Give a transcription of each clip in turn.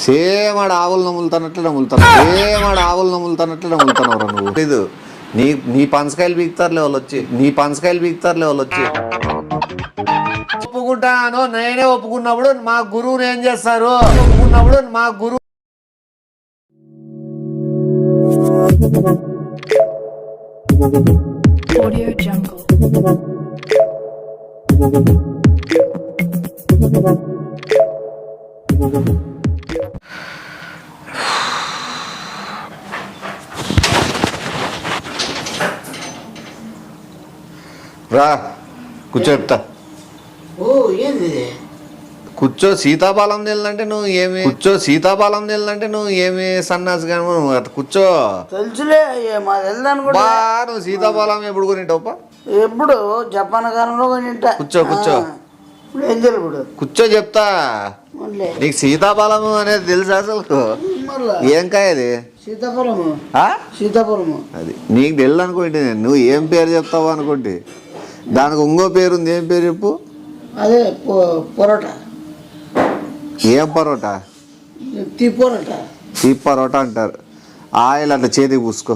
Same ఆడ ఆవులు నములుతానట్లే నములుతానవరా నువ్వు. లేదు నీ పనసకాయలు బీగుతారులే వాళ్ళు వచ్చి, ఒప్పుకుంటాను. నేనే ఒప్పుకున్నప్పుడు మా గురువుని ఏం చేస్తారు? Audio Jungle. రా కూర్చో చెప్తా. కూర్చో. సీతాఫలం తెలినంటే నువ్వు ఏమి సన్నాసి కానీ కూర్చో. తెలుసులే బా నువ్వు సీతాఫలం ఎప్పుడు కొనింటావు? ఎప్పుడు జపాన్ కాలంలో కొనింటా. కూర్చో ఇప్పుడు ఏం తెలుపుడు? కూర్చో చెప్తా. నీకు సీతాఫలం అనేది తెలుసా అసలు? ఏం కాయ అది? సీతాఫలము. అది నీకు తెలుసు అనుకోండి. నువ్వు ఏం పేరు చెప్తావు అనుకోండి. దానికి ఇంకో పేరు ఉంది. ఏం పేరు చెప్పు? అదే పొరోటా. ఏం పరోటా? తీ పరోటా అంటారు. ఆయిల్ అట్లా చేతికి పూసుకో.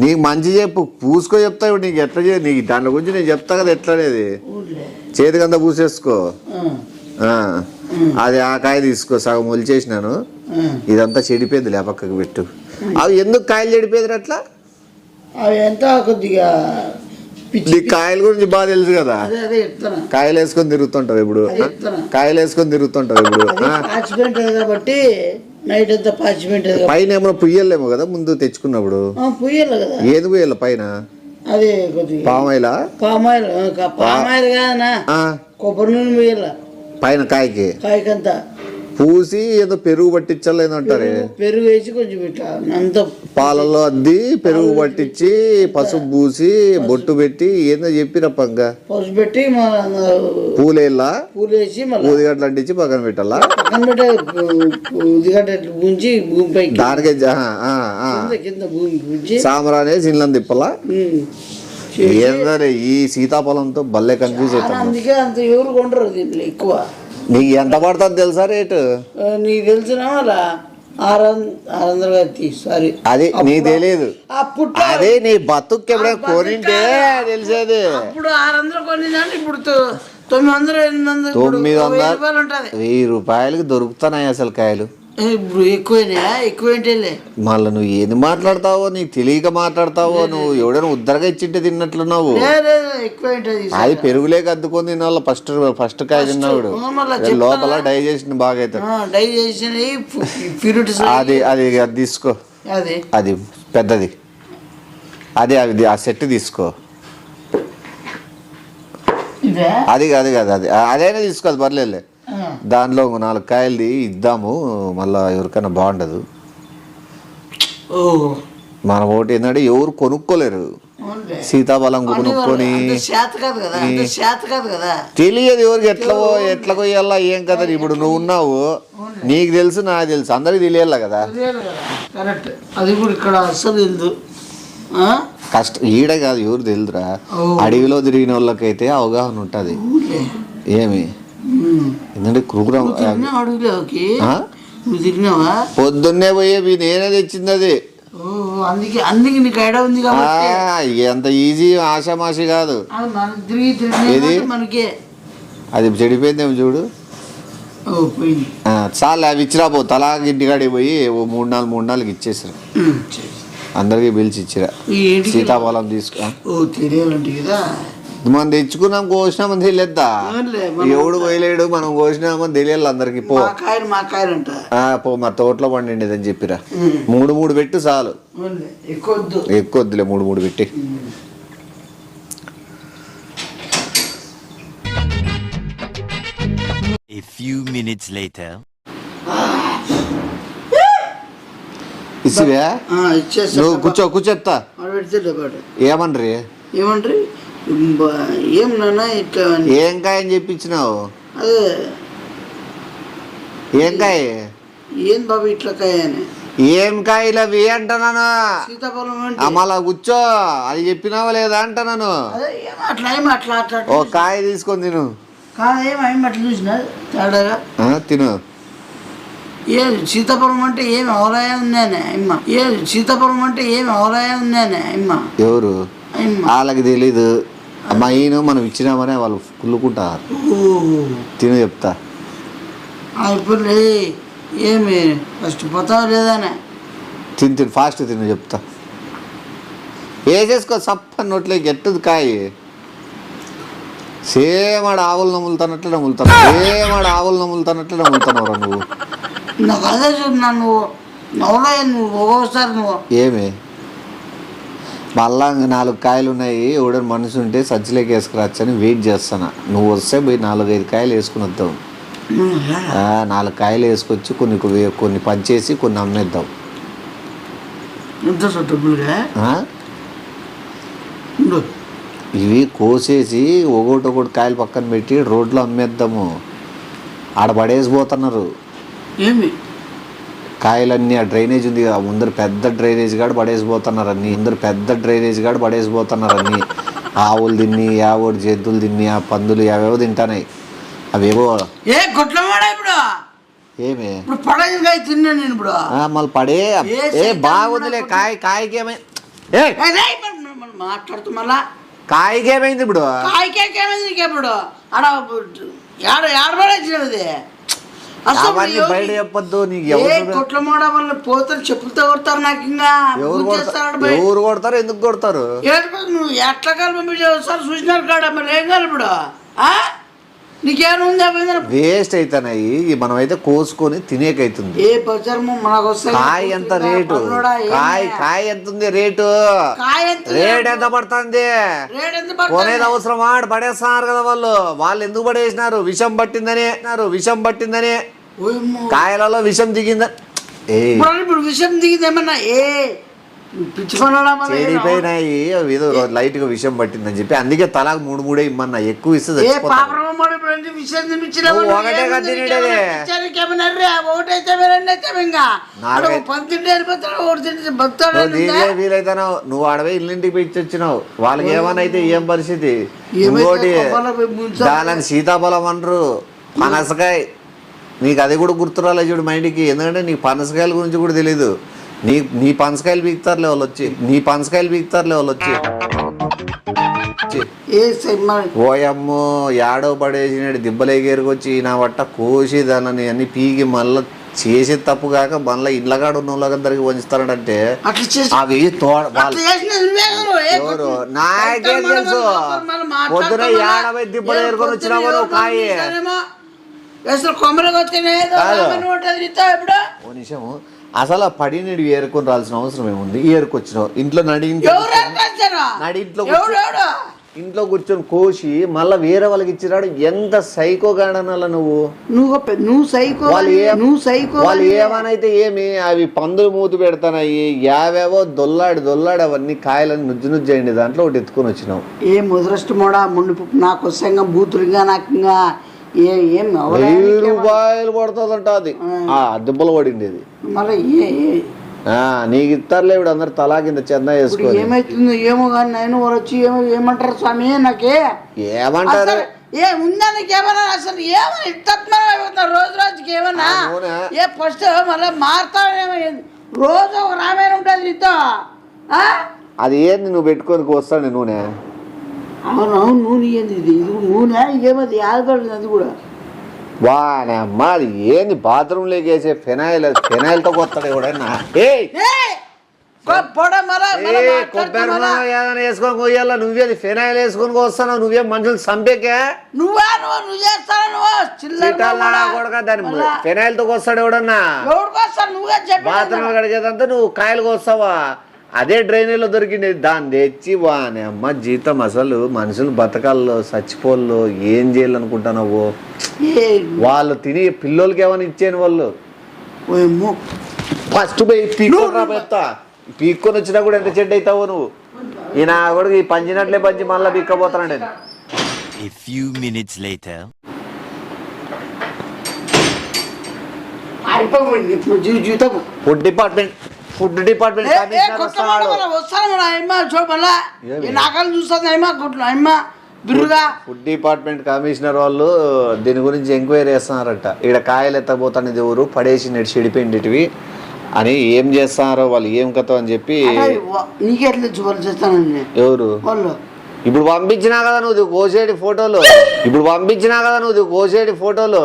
నీకు మంచి చెప్పు, పూసుకో చెప్తా. ఇప్పుడు నీకు ఎట్లా నీకు దాంట్లో గురించి నేను చెప్తా కదా ఎట్లా అనేది. చేతికి అంతా పూసేసుకో. అది ఆ కాయ తీసుకో. సగం ఒలిచేసినాను. ఇదంతా చెడిపోయింది. లే పక్కకు పెట్టు. అవి ఎందుకు కాయలు చెడిపోయింది అట్లా? అవి ఎంత కొద్దిగా నీకు కాయల గురించి బాగా తెలుసు కదా. కాయలు వేసుకొని తిరుగుతుంటావు ఇప్పుడు. కాబట్టి నైట్ అంతా పాచిపోయింది. పైన ఏమో పుయ్యలేమో కదా ముందు తెచ్చుకున్నప్పుడు? పుయ్యాలి కదా. ఏది పుయ్యాల పైన? అదే కొద్దిగా పామాయిల్ కాదనా, కొబ్బరి నూనె పుయ్యాల పైన కాయకంతా పూసి ఏదో పెరుగు పట్టించాలి ఏదంటారే. పెరుగు వేసి కొంచెం అంత పాలల్లో అద్ది పెరుగు పట్టించి పసుపు పూసి బొట్టు పెట్టి ఏందో చెప్పిరప్పంగా. పసుపు పెట్టి పూలేసి ఊదిగడ్డలు అంటించి పక్కన పెట్టాలా? ఉదిగడ్డ గుంచి భూమిపై దానికే కింద భూమి గుంచి సాంబ్రానే జిల్లం తిప్పలా. ఏందరే ఈ సీతాఫలంతో భలే కన్ఫ్యూజ్ అవుతాం. అందుకే అంత ఎవరు కొంటారు దీంట్లో ఎక్కువ. నీకు ఎంత పడుతుంది తెలుసా రేటు? నీకు తెలిసిన వాళ్ళ 600 సారీ. అది నీకు తెలియదు. అదే నీ బతుకు ఎప్పుడైనా కొనింటే తెలిసేది. ఇప్పుడు 600 కొనిందంటే ఇప్పుడు 900 1000 రూపాయలకి దొరుకుతున్నాయి అసలు కాయలు. ఇప్పుడు ఎక్కువేంటే మళ్ళీ నువ్వు ఏది మాట్లాడతావో నీకు తెలియక మాట్లాడతావో. నువ్వు ఎవడైనా ఉద్దరగా ఇచ్చింటే తిన్నట్లున్నావు. అది పెరుగులేక అద్దుకొని తినాల. ఫస్ట్ కాయ తిన్నాడు లోపల డైజెషన్ బాగా అవుతుంది. అది అది అది తీసుకో. అది పెద్దది. అది అది ఆ సెట్ తీసుకో. అది కాదు అది అదైనా తీసుకోదు పర్లేదు. దానిలో 4 కాయలది ఇద్దాము. మళ్ళా ఎవరికైనా బాగుండదు. మన ఓటు ఏంటంటే ఎవరు కొనుక్కోలేరు. సీతాఫలం కొనుక్కొని తెలియదు ఎవరికి ఎట్లా కొయ్యాలా ఏం కదా. ఇప్పుడు నువ్వు ఉన్నావు, నీకు తెలుసు, నాకు తెలుసు, అందరికి తెలియాల కదా. కష్టం ఈడ కాదు ఎవరు తెలుదురా. అడవిలో తిరిగిన వాళ్ళకైతే అవగాహన ఉంటుంది. ఏమి ఎందుకంటే పొద్దున్నే పోయే నేనే తెచ్చింది అది. ఎంత ఈజీ ఆషామాషి కాదు. అది చెడిపోయిందేమో చూడు. చాలు అవి ఇచ్చిరా పో. తలాకి ఇంటికాడికి పోయి 3 నాలుగు ఇచ్చేసారు. అందరికి పిలిచి ఇచ్చిరా. సీతాఫలం తీసుకో. మనం తెచ్చుకున్నాం, కోసినామని తెలియద్దా? ఎవడు పోయలేడు, మనం కోసినామని తెలియాలి అందరికి. పో మా తోటలో పండిండేది అని చెప్పిరా. 3 పెట్టు చాలు. ఎక్కువ వద్దులే. 3 పెట్టి ఇసివే నువ్వు కూర్చో చెప్తా. ఏమన్రీ ఏం నాన్న ఇట్లా ఏం కాయ అని చెప్పించినావు? అదే ఏం కాయ? ఏం బాబు ఇట్లా కాయ అని? ఏం కాయలు అవి అంటున్నాను. సీతాఫలం మళ్ళా కూర్చో. అది చెప్పినావా లేదా అంటున్నాను. అట్లా ఓ కాయ తీసుకొని తిను. కాదేం అట్లా చూసిన తేడాగా తిను. ఏ సీతాపురం అంటే ఏమి అవరాయం ఉందానే అమ్మ. ఏ సీతాపురం అంటే ఏమి అవరాయం ఉందానే అమ్మ. ఎవరు వాళ్ళకి తెలీదు. ఈయన మనం ఇచ్చినామనే వాళ్ళు కుళ్ళుకుంటారు. తిను చెప్తా. ఇప్పుడు ఏమి ఫస్ట్ పోతావు లేదానే. తిను ఫాస్ట్ తిను చెప్తా. వేసేసుకో సప్పని నోట్లోకి ఎట్టదు కాయ. సేమ్ ఆడ ఆవులు నమ్ములుతున్నట్లు నమ్ములుతున్నావురా నువ్వు. నాకు అదే చూస్తున్నా నువ్వు నవ్వులే నువ్వు ఒక్కోసారి నువ్వు ఏమి మళ్ళా 4 కాయలు ఉన్నాయి. ఎవడని మనిషి ఉంటే సజ్జలోకి వేసుకురాచ్చని వెయిట్ చేస్తాను. నువ్వు వస్తే పోయి 4-5 కాయలు వేసుకుని వద్దాం. 4 కాయలు వేసుకొచ్చి కొన్ని పంచేసి కొన్ని అమ్మేద్దాం. ఎంత డబ్బులుగా ఇవి కోసేసి ఒకటి కాయలు పక్కన పెట్టి రోడ్లో అమ్మేద్దాము. ఆడ పడేసిపోతున్నారు ఏమి కాయలన్నీ. ఆ డ్రైనేజ్ ఉంది కదా ముందర పెద్ద డ్రైనేజ్ కాడ పడేసిపోతున్నారు అన్నీ. ఆవులు తిని యావోడు జంతువులు తిని ఆ పందులు యావేవో తింటానాయి. అవేవో ఇప్పుడు ఏమి తిన్నా నేను ఇప్పుడు మళ్ళీ పడే బాగుందిలే. కాయకి మాట్లాడుతూ మళ్ళా కాయకి ఏమైంది ఇప్పుడు? కాయకేమైంది ఇప్పుడు ఆడ ఆడబడేది అవన్నీ బయట చెప్పొద్దు. నీకు కొట్ల మాడ వల్ల పోతారు చెప్పులతో కొడతారు. నాకు ఇంకా ఎవరు కొడతారు? ఎందుకు కొడతారు? నువ్వు ఎట్లా కాలు పంపించావు సార్ చూసినారు కాడ మరి ఏం కాదు ఇప్పుడు నీకేముంది వేస్ట్ అవుతాయి. మనం అయితే కోసుకొని తినేకైతుంది. ఏ బజారు కాయ ఎంత రేటు? కాయ ఎంత ఉంది రేటు? రేట్ ఎంత పడుతుంది? కొనేది అవసరమా? పడేస్తున్నారు కదా వాళ్ళు ఎందుకు పడేసినారు? విషం పట్టిందని. కాయలలో విషం దిగిందని. ఇప్పుడు విషం దిగిందేమన్నా చెడిపోయినాయి. ఏదో లైట్ గా విషయం పట్టిందని చెప్పి అందుకే తలాకు 3 ఇమ్మన్నా. ఎక్కువ ఇస్తే ఒకటే కట్టినడే వీలైతేనా నువ్వు అడవి ఇల్లింటికి పెట్టి వచ్చినావు. వాళ్ళకి ఏమనైతే ఏం పరిస్థితి? ఇంకోటి దాని సీతాఫలం అనరు పనసకాయ. నీకు అది కూడా గుర్తురాలే చూడు మైండ్కి. ఎందుకంటే నీకు పనసకాయల గురించి కూడా తెలీదు. నీ పనసకాయలు పీకుతారులే వాళ్ళు వచ్చి. ఓయమ్మో యాడో పడేసినాడు దిబ్బలేగేరుకొచ్చి నా వట్ట కోసి దాన్ని అన్ని పీకి మళ్ళీ చేసే తప్పు కాక మళ్ళీ ఇళ్ళగాడు ఉన్న వాళ్ళందరికి వంచుతారంటే అవి ఎవరు నాకేం తెలుసు? పొద్దున 50 దిబ్బలేరుకొని వచ్చినావు నువ్వు కాయ. ఓ నిమిషము అసలు పడి నీడు ఏరుకొని రాల్సిన అవసరం ఏముంది? ఏరుకొచ్చినావు ఇంట్లో ఇంట్లో కూర్చొని కోసి మళ్ళీ వేరే వాళ్ళకి ఇచ్చినాడు. ఎంత సైకో గాడనల్ల నువ్వు సైకో. వాళ్ళు ఏమనైతే ఏమి అవి పందులు మూతి పెడతానాయి. యావేవో దొల్లాడి అవన్నీ కాయలని నుజ్జు అయింది. దాంట్లో ఒకటి ఎత్తుకొని వచ్చినావు. ఏ ముదరష్టమోడా ముందు నాకు వస్తాంగా బూతులుగా నాకు ఇంకా రూపాయలు పడుతుందంట అది. దిబ్బలు పడిండేది మళ్ళీ నీకు ఇస్తారులే. ఇప్పుడు అందరు తలా కింద చందా వేసుకోవాలి. ఏమైతుందో ఏమో కానీ నేను వాళ్ళు వచ్చి ఏమంటారు స్వామి? నాకే ఏమంటారు? ఉందా నీకేమన్నా అసలు ఏమన్నా ఇట్టత్మా రోజుకి ఏమన్నా ఫస్ట్ మళ్ళీ మారుతావేమో. రోజు ఒక రామాయణం ఉంటుంది నీతో. అది ఏంది నువ్వు పెట్టుకొని వస్తాను నూనె? అవునవును నూనె ఏంది ఇది నూనె ఏమది ఆడపడుతుంది అది కూడా. వానే అమ్మా అది ఏంది బాత్రూమ్ లోకి వేసే ఫెనాయిల్తో కొత్తాడు ఎవడన్నా. కొబ్బరి ఏదైనా వేసుకొని పోయాలా? నువ్వేది ఫెనాయిల్ వేసుకొని వస్తావు? నువ్వేం మనుషులు చంపేకే? దాన్ని ఫెనాయిల్ తో వస్తాడు ఎవడన్నా? బాత్రూమ్ కడిగేదంతా నువ్వు కాయలు కోస్తావా? అదే డ్రైనేజ్లో దొరికింది. దాన్ని తెచ్చి వానే అమ్మ జీతం. అసలు మనుషులు బతకాల్లో చచ్చిపోల్లో ఏం చేయాలనుకుంటున్నావు? వాళ్ళు తిని పిల్లోళ్ళకి ఏమైనా ఇచ్చాను వాళ్ళు. ఫస్ట్ పోయి పీక్కొని వచ్చినా కూడా ఎంత చెడ్డ అవుతావు నువ్వు. ఈయన కూడా ఈ పంచినట్లే పంచి మళ్ళీ పీక్కపోతానండి. ఫుడ్ డిపార్ట్మెంట్ నాకలు చూస్తుంది అమ్మ గుడ్లు అమ్మ బిర్రుగా ఫుడ్ డిపార్ట్మెంట్ కమిషనర్ వాళ్ళు దీని గురించి ఎంక్వైరీ చేస్తున్నారట. ఇక్కడ కాయలు ఎత్తపోతానేది ఎవరు పడేసి నెట్ చెడిపోయిండిటివి అని ఏం చేస్తున్నారో వాళ్ళు ఏం కథ అని చెప్పి. నీకెట్లా చేస్తానండి ఎవరు వాళ్ళు ఇప్పుడు పంపించినా కదా నువ్వు కోసేటి ఫోటోలు, ఇప్పుడు పంపించినా కదా నువ్వు కోసేటి ఫోటోలు.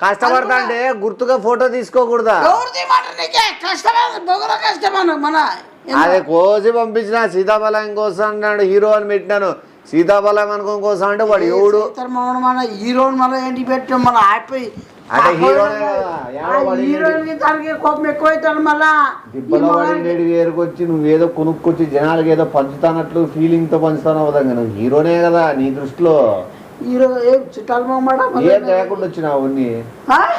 కష్టపడతాంటే గుర్తుగా ఫోటో తీసుకోకూడదా? అదే కోసి పంపించిన సీతాఫలం కోసం అన్నాడు, హీరో అని పెట్టినాను. సీతాఫలం అనుకోని కోసం అంటే వాడు ఎవడు మన హీరో మన ఏంటి పెట్టాం మన ఆడిపోయి అంటే హీరోయిన్ దానికి కోపం ఎక్కువైతాడు. మళ్ళా ఏరుకొచ్చి నువ్వేదో కొనుక్కొచ్చి జనాలకి ఏదో పంచుతానట్లు ఫీలింగ్ తో పంచుతాను కదా, నువ్వు హీరోనే కదా నీ దృష్టిలో. హీరో ఏం చుట్టాలు ఏం తేకుండా వచ్చినావు,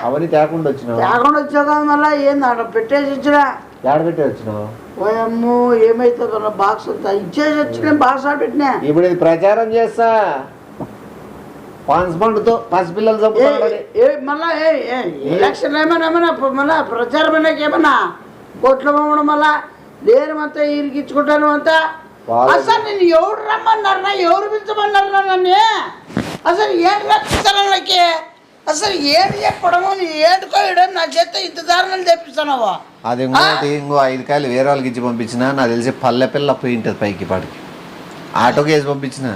అవన్నీ తేకుండా వచ్చినావు. తేకుండా వచ్చావు మళ్ళా ఏంది అక్కడ పెట్టేసి వచ్చినా ఏడ పెట్టేసి వచ్చినావు. ఓయమ్మో ఏమైతుందో బాక్స్ అంతా ఇచ్చేసి వచ్చిన బాక్స్ పెట్టినా. ఇప్పుడు ఇది ప్రచారం చేస్తా పాన్స్బండ్తో పసిపిల్లలు మళ్ళా ఎలక్షన్ ఏమైనా మళ్ళా ప్రచారం ఏమన్నా కోట్లు పోవడం మళ్ళా లేనమంతా ఇరికించుకుంటాను అంతా. అసలు నేను ఎవరు రమ్మన్నారా, ఎవరు పిలిచమన్నారు నన్ను? అసలు ఏంటి రప్పిస్తాను నాకే? అసలు ఏంటి చెప్పడము ఏంటుకోయడం నా చేత ఇంత దారుణాలు తెప్పిస్తున్నావా? అది ఇంకో 5 కాయలు వేరే వాళ్ళకి ఇచ్చి పంపించిన, నాకు తెలిసి పల్లె పిల్ల పోయి ఉంటుంది పైకి పాటికి ఆటోకి వేసి పంపించిన.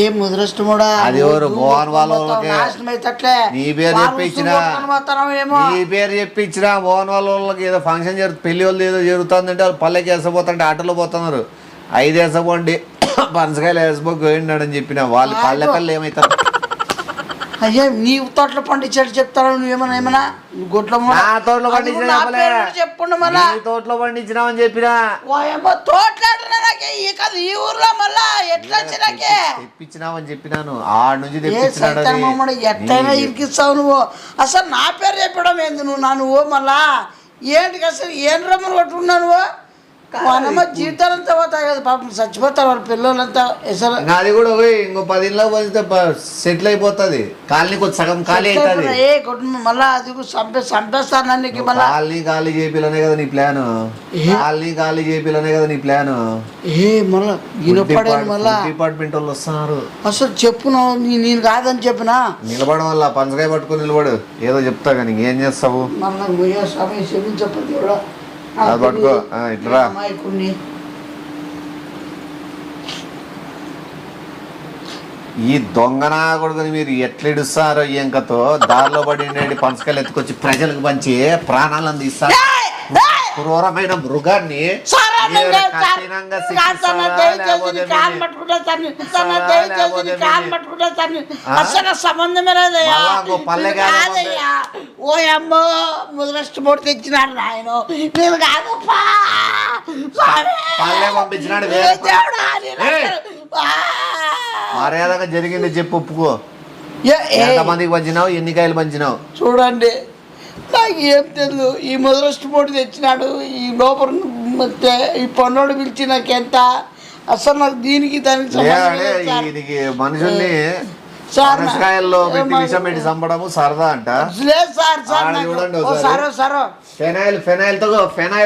ఏం ముదరష్టముడా అది ఎవరు మోహన్ వాళ్ళకి నీ పేరు చెప్పించిన మోహన్ వాళ్ళకి ఏదో ఫంక్షన్ జరుగుతుంది, పెళ్లి వాళ్ళు ఏదో జరుగుతుందంటే వాళ్ళు పల్లెకి వేసపోతుంటే ఆటోలో పోతున్నారు. 5 వేసపోండి పనసకాయలు వేసిపోయిండు అని చెప్పిన వాళ్ళు పల్లె పిల్లలు ఏమవుతారు? అయ్యా నీ తోటలో పండించాడు చెప్తాను నువ్వేమన్నా ఏమన్నా గొడ్ల తోటలో చెప్పండి మళ్ళా తోటలో పండించినామని చెప్పినా తోటలు ఈ ఊర్లో మళ్ళా ఎట్లా తెప్పించినామని చెప్పినాను. ఆడ నుంచి ఎట్లయినా ఇరికిస్తావు నువ్వు. అసలు నా పేరు చెప్పడం ఏంది నువ్వు మళ్ళా ఏంటికి అసలు ఏం రమ్మని పట్టుకున్నా నువ్వు? మనమ్మ జీవితాలంతా పోతాయి కదా పాపం, చచ్చిపోతారు వాళ్ళ పిల్లలంతా. అది కూడా ఇంకో 10 ఇళ్ళకి పోతే సెటిల్ అయిపోతుంది. కాలనీ కొంచెం సగం ఖాళీ అవుతుంది. మళ్ళా అది చంపేస్తాను నన్ను. మళ్ళీ ఖాళీ చేపిలనే కదా నీ ప్లాన్, ఖాళీ చేపిలనే కదా నీ ప్లాన్. మళ్ళా మళ్ళా డిపార్ట్మెంట్ వాళ్ళు వస్తున్నారు. అసలు చెప్పు నేను కాదని చెప్పినా నిలబడడం వల్ల పంచకాయ పట్టుకుని నిలబడు, ఏదో చెప్తా కానీ ఏం చేస్తావు? మళ్ళా సమయం చెప్పించప్పటి కూడా అది పట్టుకో ఇట్లా. ఈ దొంగనా కొడుకుని మీరు ఎట్లా ఇడుస్తారో ఏం కథో, దారిలో పడి పంచకాయలు ఎత్తుకొచ్చి ప్రజలకు పంచి ప్రాణాలను తీస్తారు. క్రూరమైన మృగాన్ని సంబంధమే లేదు. ఓ అమ్మో ముదరష్టమూడి తెచ్చినాడు నాయన, నేను కాదు పంపించినాడు. మర్యాదగా జరిగింది చెప్పు, ఒప్పుకో. ఎంతమందికి పంచినావు, ఎన్ని కాయలు పంచినావు? చూడండి నాకు ఏం తెలియదు. ఈ ముదరష్టమూడి తెచ్చినాడు, ఈ లోపల ఈ పన్నోడు పిలిచి నాకు ఎంత అసలు నాకు దీనికి దానికి మనుషుల్ని పనసకాయల్లో పెట్టి విషం పెట్టి చంపడము సరదా అంట. చూడండి ఫెనాయిల్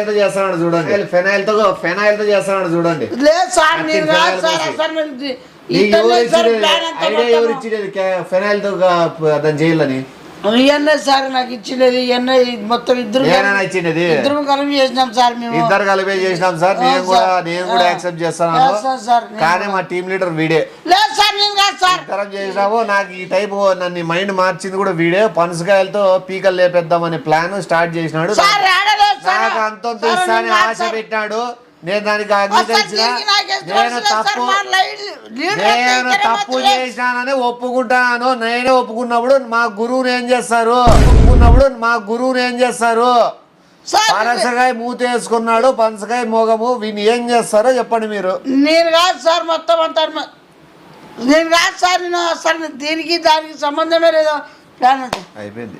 తో చేస్తున్నాడు చూడండి, ఫెనాయిల్ తో చేస్తున్నాడు చూడండి. లేదు సార్ ఐడియా ఎవరు ఇచ్చింది ఫెనాయిల్ తో దాన్ని చేయాలని? సార్ నాకు ఇచ్చినది మొత్తం ఇద్దరు కలిపి చేసినాం సార్. మేము ఇద్దరు కలిపి చేసినాం సార్. నేను కూడా యాక్సెప్ట్ చేస్తాను కానీ మా టీమ్ లీడర్ వీడే. లేదు సార్ నేను కాదు సార్. ఇద్దరం చేసినాము. నాకు ఈ టైప్ నన్ను మైండ్ మార్చింది కూడా వీడే. పనసకాయలతో పీకలు లేపేద్దామని ప్లాన్ స్టార్ట్ చేసినాడు. నాకు అంత ఇస్తానని ఆశ పెట్టాడు. నేను దానికి అంగీకరించిన. నేను తప్పు చేశానని ఒప్పుకుంటాను. నేనే ఒప్పుకున్నప్పుడు మా గురువుని ఏం చేస్తారు? పనసకాయ మూత వేసుకున్నాడు, పనసకాయ మోగము, వీని ఏం చేస్తారో చెప్పండి మీరు. నేను కాదు సార్, మొత్తం అంతా నేను కాదు సార్. నేను అసలు దీనికి దానికి సంబంధమే లేదు. ప్లాన్ అంటే అయిపోయింది.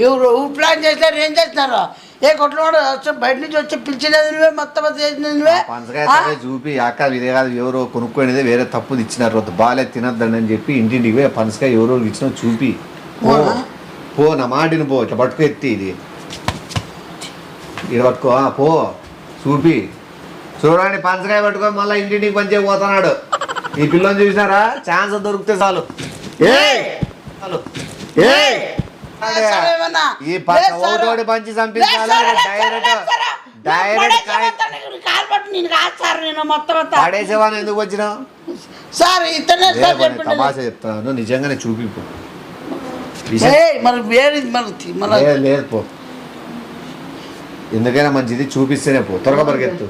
ఎవరు ప్లాన్ చేస్తారు, ఏం చేస్తున్నారు? ఏ కొట్లవాడు వచ్చి బయట నుంచి వచ్చి పిలిచినది నువ్వే మొత్తం చేసినది నువ్వే పంచకాయ చూపి అక్క ఇదే కాదు ఎవరో కొనుక్కోనేది వేరే తప్పుది ఇచ్చినారు బాలే తినద్దండి అని చెప్పి ఇంటింటికి పోయి పనసకాయ ఎవరో ఇచ్చినా చూపి పో నా మాటిని పో ఇట్లా పట్టుకు ఎత్తి ఇది ఇక్కడ పట్టుకో పో చూపి చూడండి పంచకాయ పట్టుకొని మళ్ళీ ఇంటింటికి పనిచే పోతున్నాడు ఈ పిల్లని చూసినారా ఛాన్స్ దొరికితే చాలు చాలు ఈ ఒకటోటి పంచి చంపించాలి డైరెక్ట్ పడేసేవాని ఎందుకు వచ్చినావు సార్ ఇతనే తమాషా చెప్తాను నిజంగానే చూపిపో మరి వేరే లేదు పో ఎందుకైనా మంచిది చూపిస్తేనే పో త్వరగా పరిగెత్తు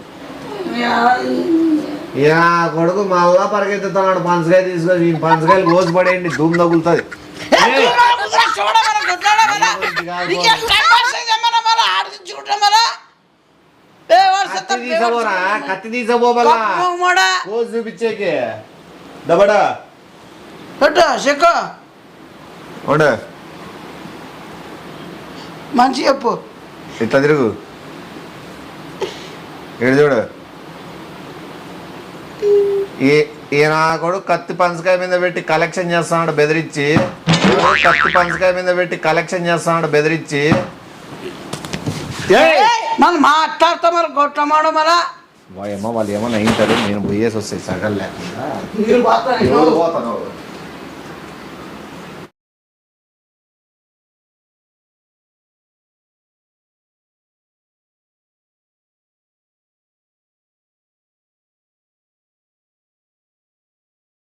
ఇక కొడుకు మళ్ళా పరిగెత్తుతున్నాడు పంచకాయ తీసుకొని పంచకాయలు కోసి పడేయండి ధూమ్ తగులుతుంది కత్తి తీసపోరా కోసి చూపించేకి దబడా చెక్కు మంచి చెప్పు ఇట్లా తిరుగు ఏడు చూడు ఈయన కొడుకు కత్తి పంచకాయ మీద పెట్టి కలెక్షన్ చేస్తున్నాడు బెదిరించి కత్తి పంచకాయ మీద పెట్టి కలెక్షన్ చేస్తున్నాడు బెదిరించి మనం మాట్లాడతాం మరి కొట్టమాడు మరా వాయమ్మ వాళ్ళు ఏమన్నా అయింటారు నేను పోయేసి వస్తాయి సగం లేకుండా